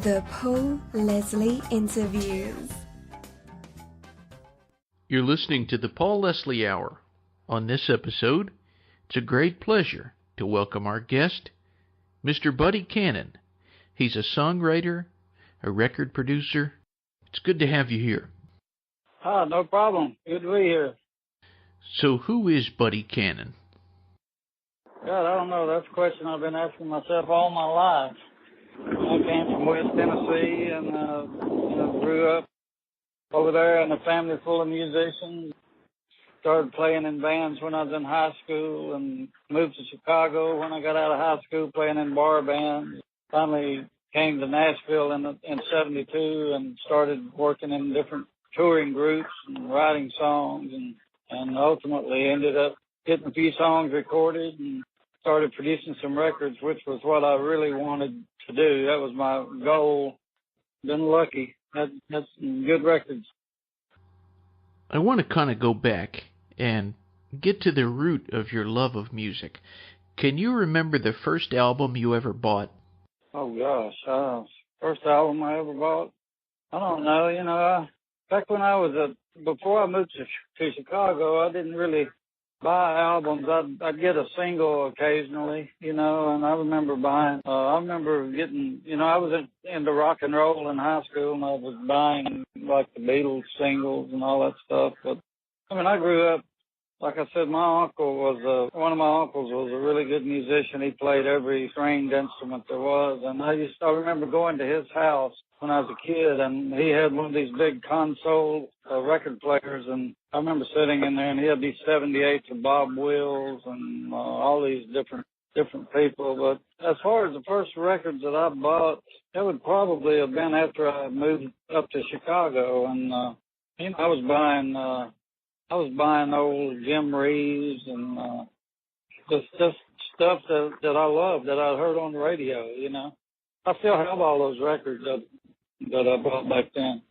The Paul Leslie Interviews. You're listening to the Paul Leslie Hour. On this episode, it's a great pleasure to welcome our guest, Mr. Buddy Cannon. He's a songwriter, a record producer. It's good to have you here. No problem. Good to be here. So who is Buddy Cannon? God, I don't know. That's a question I've been asking myself all my life. I came from West Tennessee and grew up over there in a family full of musicians. Started playing in bands when I was in high school and moved to Chicago when I got out of high school playing in bar bands. Finally came to Nashville in 72 and started working in different touring groups and writing songs and ultimately ended up getting a few songs recorded and started producing some records, which was what I really wanted to do. That was my goal. Been lucky. Had some good records. I want to kind of go back and get to the root of your love of music. Can you remember the first album you ever bought? Oh, gosh. First album I ever bought? I don't know. Back when before I moved to Chicago, I didn't really buy albums. I'd get a single occasionally, and I remember getting, I was into rock and roll in high school, and I was buying, like, the Beatles singles and all that stuff. But, I grew up, like I said, one of my uncles was a really good musician. He played every stringed instrument there was, and I remember going to his house when I was a kid, and he had one of these big console record players, and I remember sitting in there, and he had these 78s of Bob Wills and all these different people. But as far as the first records that I bought, that would probably have been after I moved up to Chicago, and I was buying old Jim Reeves and just stuff that I loved, that I heard on the radio. I still have all those records that I bought back then.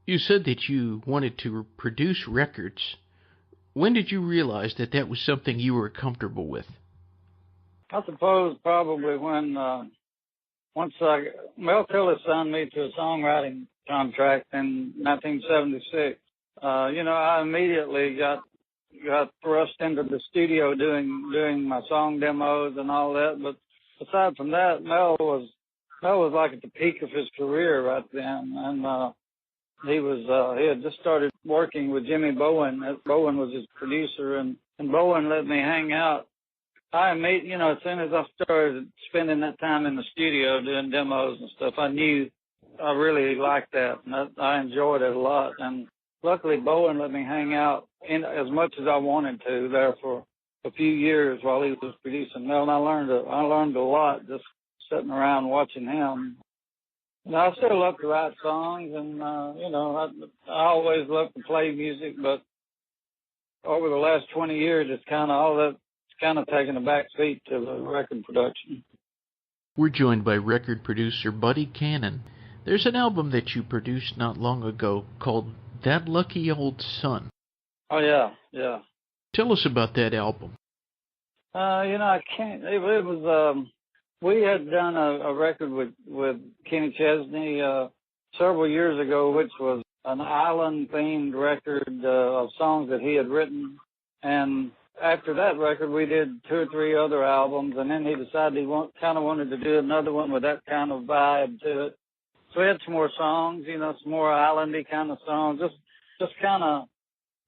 You said that you wanted to produce records. When did you realize that was something you were comfortable with? I suppose probably when once Mel Tillis signed me to a songwriting contract in 1976. I immediately got thrust into the studio doing my song demos and all that. But aside from that, Mel was like at the peak of his career right then, and he had just started working with Jimmy Bowen. Bowen was his producer, and Bowen let me hang out. As soon as I started spending that time in the studio doing demos and stuff, I knew I really liked that, and I enjoyed it a lot. And luckily, Bowen let me hang out as much as I wanted to there for a few years while he was producing Mel, and I learned a lot just sitting around watching him. I still love to write songs, and I always love to play music, but over the last 20 years, it's kind of taken a back seat to the record production. We're joined by record producer Buddy Cannon. There's an album that you produced not long ago called That Lucky Old Son. Oh, yeah. Tell us about that album. I can't. It was. We had done a record with Kenny Chesney several years ago, which was an island-themed record of songs that he had written. And after that record, we did 2 or 3 other albums, and then he decided he kind of wanted to do another one with that kind of vibe to it. So we had some more songs, some more islandy kind of songs, just kind of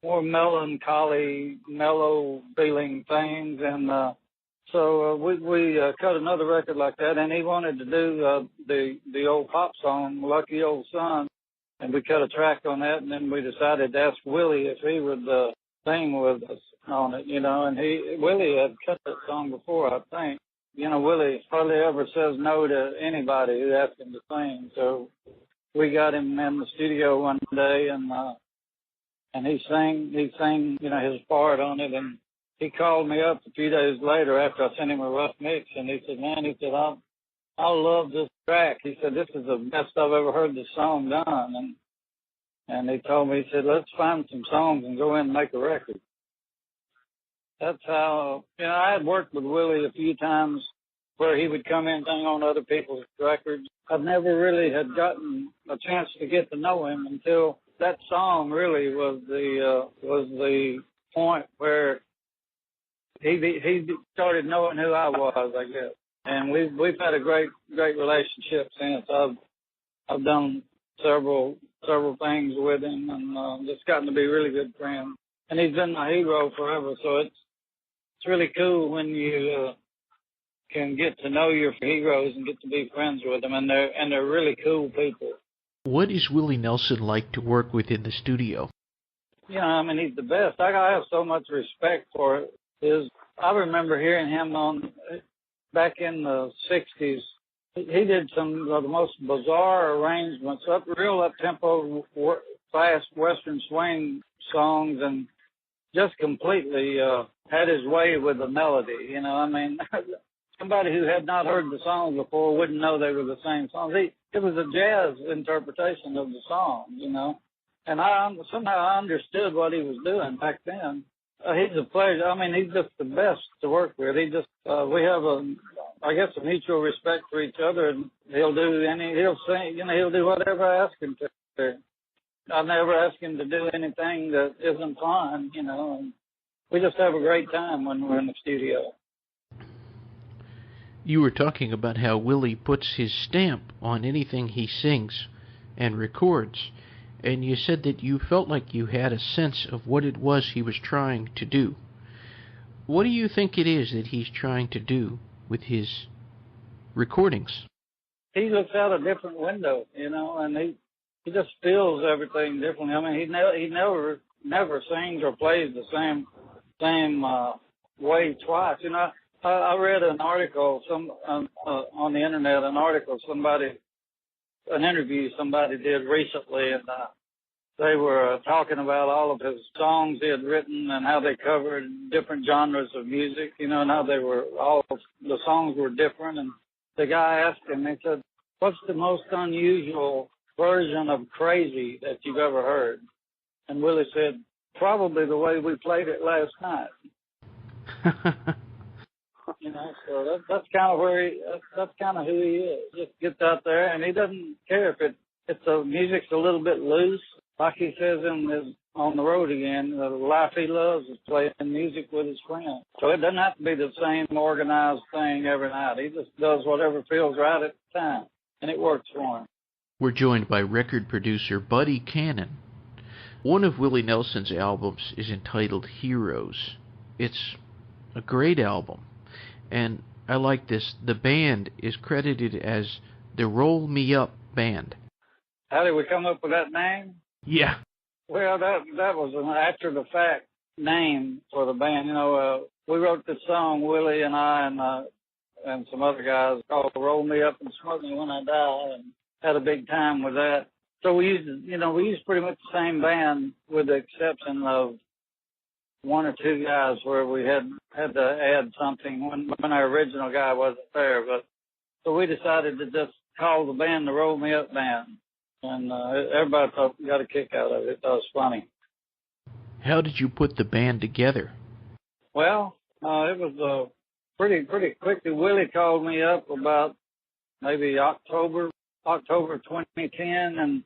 more melancholy, mellow feeling things. And so we cut another record like that, and he wanted to do the old pop song, Lucky Old Son, and we cut a track on that, and then we decided to ask Willie if he would sing with us on it, and Willie had cut that song before, I think. Willie hardly ever says no to anybody who asks him to sing, so we got him in the studio one day, and he sang his part on it, and he called me up a few days later after I sent him a rough mix, and he said, I love this track. He said, this is the best I've ever heard this song done. And he told me, he said, let's find some songs and go in and make a record. That's how, I had worked with Willie a few times where he would come in and sing on other people's records. I never really had gotten a chance to get to know him until that song really was the point where he started knowing who I was, I guess. And we've had a great relationship since. I've done several things with him, and just gotten to be really good friends. And he's been my hero forever. So it's really cool when you can get to know your heroes and get to be friends with them, and they're really cool people. What is Willie Nelson like to work with in the studio? You know, I mean, he's the best. I have so much respect for it. I remember hearing him back in the 60s. He did some of the most bizarre arrangements, real up-tempo, fast Western swing songs, and just completely had his way with the melody. You know, I mean, somebody who had not heard the songs before wouldn't know they were the same songs. It was a jazz interpretation of the song, you know, and somehow I understood what he was doing back then. He's a pleasure. I mean, he's just the best to work with. We have I guess, a mutual respect for each other, and he'll sing, you know, he'll do whatever I ask him to. I never ask him to do anything that isn't fun, you know, and we just have a great time when we're in the studio. You were talking about how Willie puts his stamp on anything he sings and records, and you said that you felt like you had a sense of what it was he was trying to do. What do you think it is that he's trying to do with his recordings? He looks out a different window, you know, and he just feels everything differently. I mean, he never sings or plays the same way twice. You know, I read an article on the internet, an interview somebody did recently, and they were talking about all of his songs he had written and how they covered different genres of music, you know, and how all the songs were different. And the guy asked him, he said, "What's the most unusual version of Crazy that you've ever heard?" And Willie said, "Probably the way we played it last night." You know, so that's kind of that's kind of who he is. Just gets out there, and he doesn't care if the music's a little bit loose. Like he says on the road again, the life he loves is playing music with his friends. So it doesn't have to be the same organized thing every night. He just does whatever feels right at the time, and it works for him. We're joined by record producer Buddy Cannon. One of Willie Nelson's albums is entitled Heroes. It's a great album, and I like this. The band is credited as the Roll Me Up Band. How did we come up with that name? Yeah. Well, that was an after-the-fact name for the band. You know, we wrote this song, Willie and I and some other guys, called Roll Me Up and Smoke Me When I Die, and had a big time with that. So we used pretty much the same band with the exception of one or two guys where we had to add something when our original guy wasn't there. But so we decided to just call the band the Roll Me Up Band. And everybody got a kick out of it. That was funny. How did you put the band together? Well, it was pretty quickly. Willie called me up about maybe October 2010, and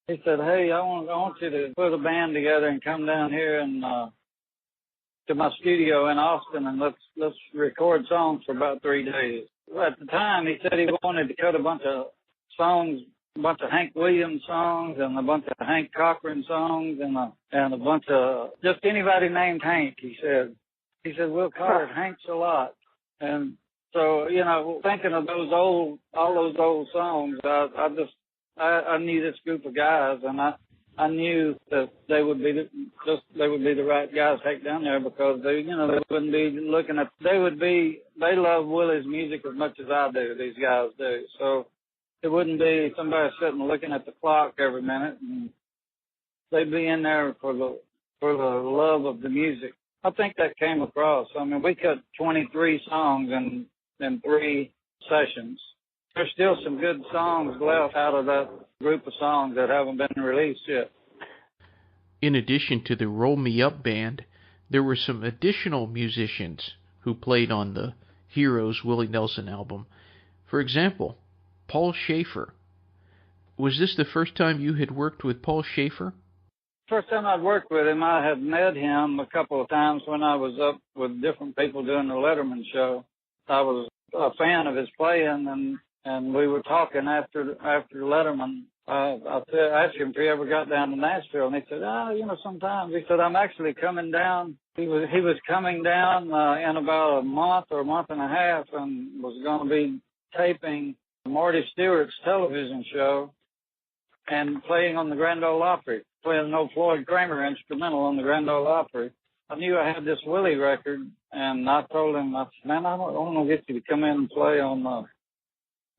he said, "Hey, I want you to put a band together and come down here and to my studio in Austin, and let's record songs for about 3 days." At the time, he said he wanted to cut a bunch of songs. A bunch of Hank Williams songs and a bunch of Hank Cochran songs and a bunch of just anybody named Hank. He said we'll call it Hanks a lot. And so, you know, thinking of all those old songs, I knew this group of guys, and I knew that they would be the right guys to take down there, because they wouldn't be looking at they love Willie's music as much as I do. These guys do. So it wouldn't be somebody sitting looking at the clock every minute, and they'd be in there for the love of the music. I think that came across. I mean, we cut 23 songs in 3 sessions. There's still some good songs left out of that group of songs that haven't been released yet. In addition to the Roll Me Up Band, there were some additional musicians who played on the Heroes Willie Nelson album. For example, Paul Shaffer. Was this the first time you had worked with Paul Shaffer? First time I'd worked with him, I had met him a couple of times when I was up with different people doing the Letterman show. I was a fan of his playing, and we were talking after Letterman. I asked him if he ever got down to Nashville, and he said, sometimes. He said, I'm actually coming down. He was coming down in about a month or a month and a half, and was going to be taping Marty Stewart's television show and playing on the Grand Ole Opry, playing an old Floyd Kramer instrumental on the Grand Ole Opry. I knew I had this Willie record, and I told him, I said, man, I want to get you to come in and play on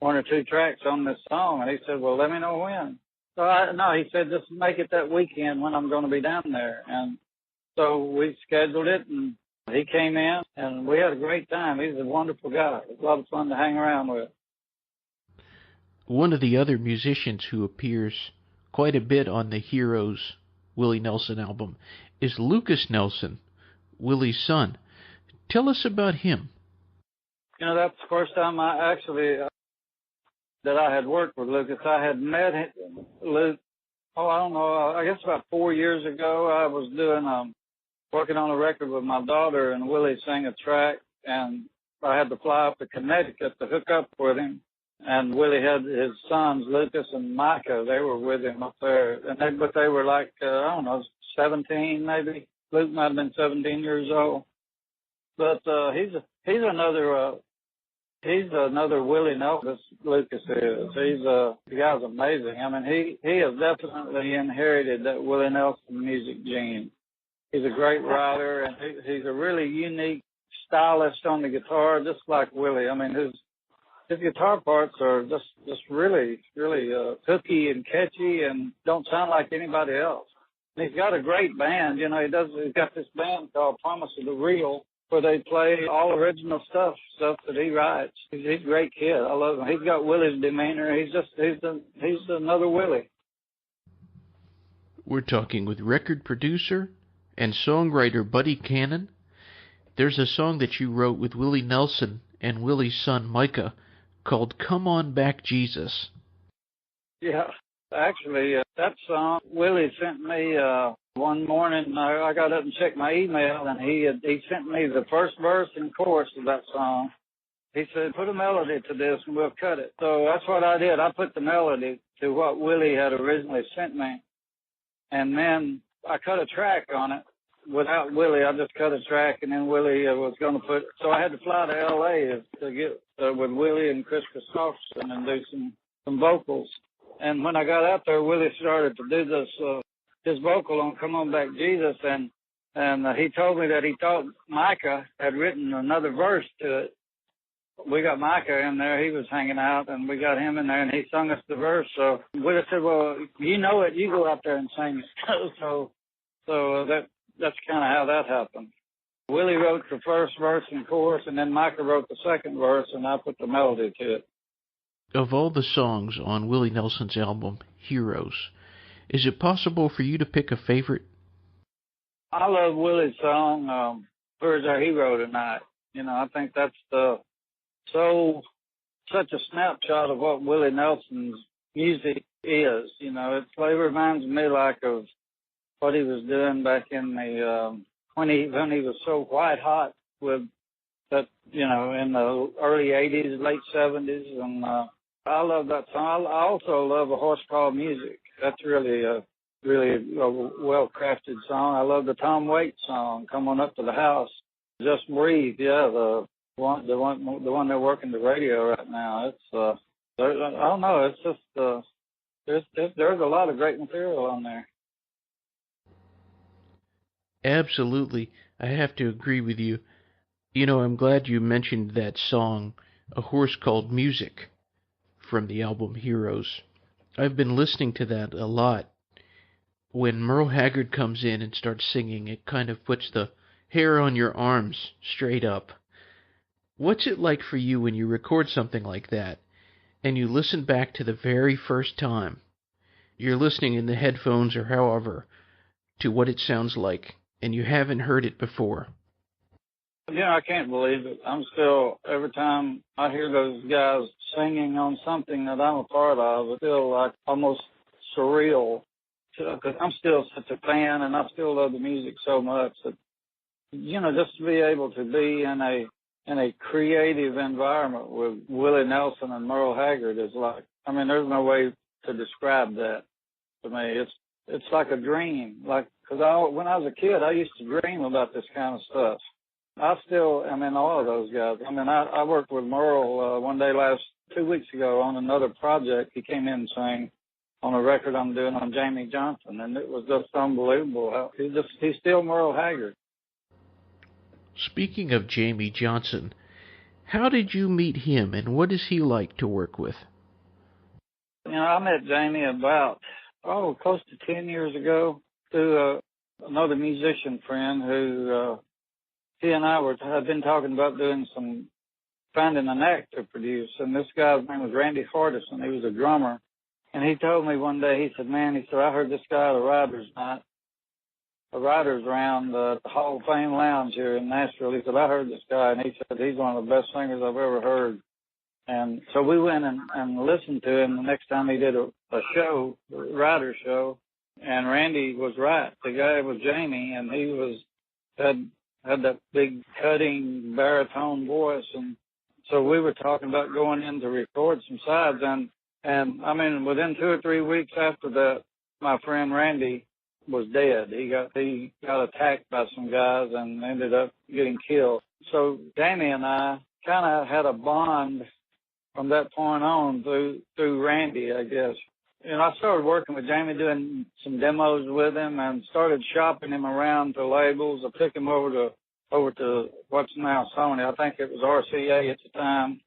one or two tracks on this song. And he said, well, let me know when. He said, just make it that weekend when I'm going to be down there. And so we scheduled it, and he came in, and we had a great time. He's a wonderful guy. It was a lot of fun to hang around with. One of the other musicians who appears quite a bit on the Heroes Willie Nelson album is Lukas Nelson, Willie's son. Tell us about him. That's the first time that I had worked with Lukas. I had met Luke, I guess about 4 years ago. I was working on a record with my daughter, and Willie sang a track, and I had to fly up to Connecticut to hook up with him. And Willie had his sons, Lukas and Micah. They were with him up there. But they were like, 17 maybe. Luke might have been 17 years old. But he's another Willie Nelson, Lukas is. The guy's amazing. I mean, he has definitely inherited that Willie Nelson music gene. He's a great writer, and he's a really unique stylist on the guitar, just like Willie. I mean, his guitar parts are just really, really hooky and catchy and don't sound like anybody else. And he's got a great band. He's got this band called Promise of the Real, where they play all original stuff that he writes. He's a great kid. I love him. He's got Willie's demeanor. He's another Willie. We're talking with record producer and songwriter Buddy Cannon. There's a song that you wrote with Willie Nelson and Willie's son Micah called Come On Back, Jesus. Yeah, actually, that song, Willie sent me one morning. I got up and checked my email, and he sent me the first verse and chorus of that song. He said, put a melody to this, and we'll cut it. So that's what I did. I put the melody to what Willie had originally sent me, and then I cut a track on it. Without Willie, I just cut a track, and then Willie was going to so I had to fly to L.A. to get with Willie and Kris Kristofferson and do some vocals. And when I got out there, Willie started to do his vocal on Come On Back, Jesus, and he told me that he thought Micah had written another verse to it. We got Micah in there. He was hanging out, and we got him in there, and he sung us the verse. So Willie said, well, you know it. You go out there and sing it. So that's kind of how that happened. Willie wrote the first verse and chorus, and then Micah wrote the second verse, and I put the melody to it. Of all the songs on Willie Nelson's album, Heroes, is it possible for you to pick a favorite? I love Willie's song, Where's Our Hero Tonight? I think that's such a snapshot of what Willie Nelson's music is. It reminds me like of what he was doing back in the when he was so white hot with that, in the early 80s, late 70s, and I love that song. I also love A Horse Called Music. That's really a well-crafted song. I love the Tom Waits song, Come On Up to the House. Just Breathe, yeah, the one they're working the radio right now. It's I don't know. It's just there's a lot of great material on there. Absolutely. I have to agree with you. I'm glad you mentioned that song, A Horse Called Music, from the album Heroes. I've been listening to that a lot. When Merle Haggard comes in and starts singing, it kind of puts the hair on your arms straight up. What's it like for you when you record something like that, and you listen back to the very first time? You're listening in the headphones or however to what it sounds like, and you haven't heard it before. I can't believe it. I'm still, every time I hear those guys singing on something that I'm a part of, it feels like almost surreal. Because I'm still such a fan, and I still love the music so much that, just to be able to be in a creative environment with Willie Nelson and Merle Haggard is like, there's no way to describe that to me. It's like a dream. Like, because when I was a kid, I used to dream about this kind of stuff. I still am in awe of those guys. I worked with Merle one day 2 weeks ago on another project. He came in and sang on a record I'm doing on Jamey Johnson, and it was just unbelievable. He's still Merle Haggard. Speaking of Jamey Johnson, how did you meet him, and what is he like to work with? I met Jamey about, close to 10 years ago through another musician friend who he and I had been talking about finding an act to produce, and this guy's name was Randy Hardison. He was a drummer, and he told me one day, he said, I heard this guy at a writer's round at the Hall of Fame Lounge here in Nashville. He said, I heard this guy, and he said, he's one of the best singers I've ever heard. And so we went and listened to him the next time he did a show, a writer show, and Randy was right. The guy was Jamey, and he had that big cutting baritone voice, and so we were talking about going in to record some sides, and within 2 or 3 weeks after that, my friend Randy was dead. He got attacked by some guys and ended up getting killed. So Jamey and I kind of had a bond from that point on through Randy, I guess. I started working with Jamey, doing some demos with him, and started shopping him around to labels. I took him over to what's now Sony. I think it was RCA at the time.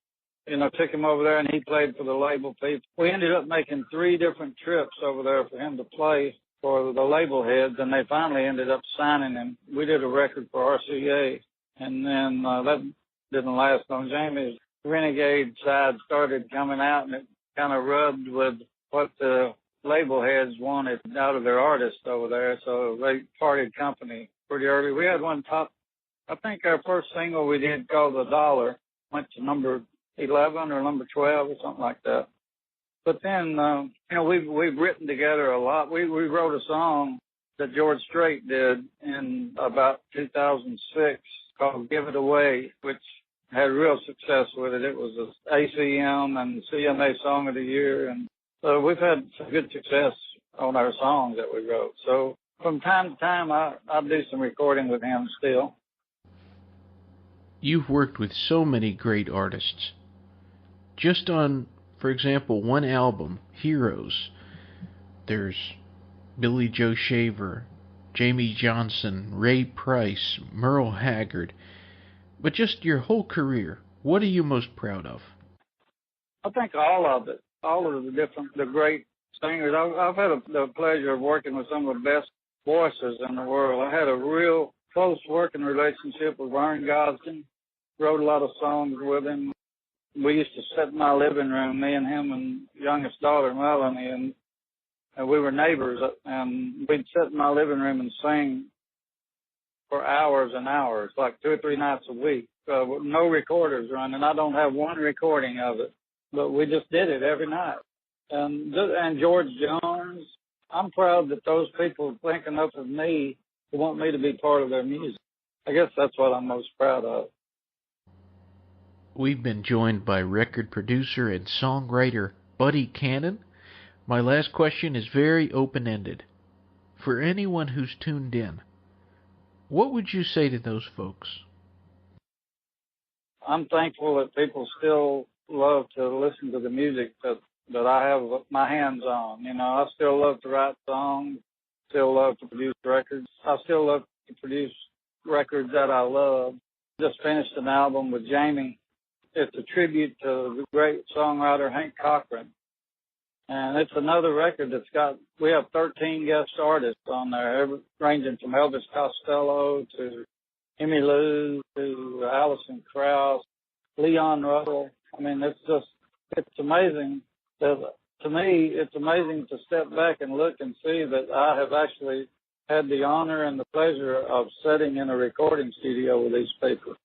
Took him over there, and he played for the label people. We ended up making 3 different trips over there for him to play for the label heads, and they finally ended up signing him. We did a record for RCA, and then that didn't last long. Jamey's Renegade side started coming out, and it kind of rubbed with what the label heads wanted out of their artists over there, so they parted company pretty early. We had I think our first single we did called The Dollar went to number 11 or number 12 or something like that. But then, we've written together a lot. We wrote a song that George Strait did in about 2006 called Give It Away, which had real success with it. It was a ACM and CMA Song of the Year. And so we've had some good success on our songs that we wrote. So from time to time, I do some recording with him still. You've worked with so many great artists. Just on, for example, one album, Heroes, there's Billy Joe Shaver, Jamey Johnson, Ray Price, Merle Haggard. But just your whole career, what are you most proud of? I think all of it, all of the great singers. I've had the pleasure of working with some of the best voices in the world. I had a real close working relationship with Vern Gosdin, wrote a lot of songs with him. We used to sit in my living room, me and him and youngest daughter, Melanie, and we were neighbors, and we'd sit in my living room and sing for hours and hours, like 2 or 3 nights a week, with no recorders running. I don't have one recording of it, but we just did it every night. And George Jones, I'm proud that those people think enough of me to want me to be part of their music. I guess that's what I'm most proud of. We've been joined by record producer and songwriter Buddy Cannon. My last question is very open-ended. For anyone who's tuned in, what would you say to those folks? I'm thankful that people still love to listen to the music that I have my hands on. I still love to write songs, still love to produce records. I still love to produce records that I love. Just finished an album with Jamey. It's a tribute to the great songwriter Hank Cochran. And it's another record we have 13 guest artists on there, ranging from Elvis Costello to Emmy Lou to Alison Krauss, Leon Russell. It's amazing. To me, it's amazing to step back and look and see that I have actually had the honor and the pleasure of sitting in a recording studio with these people.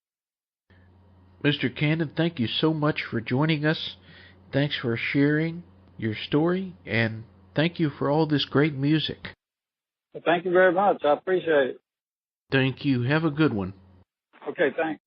Mr. Cannon, thank you so much for joining us. Thanks for sharing your story, and thank you for all this great music. Well, thank you very much. I appreciate it. Thank you. Have a good one. Okay, thanks.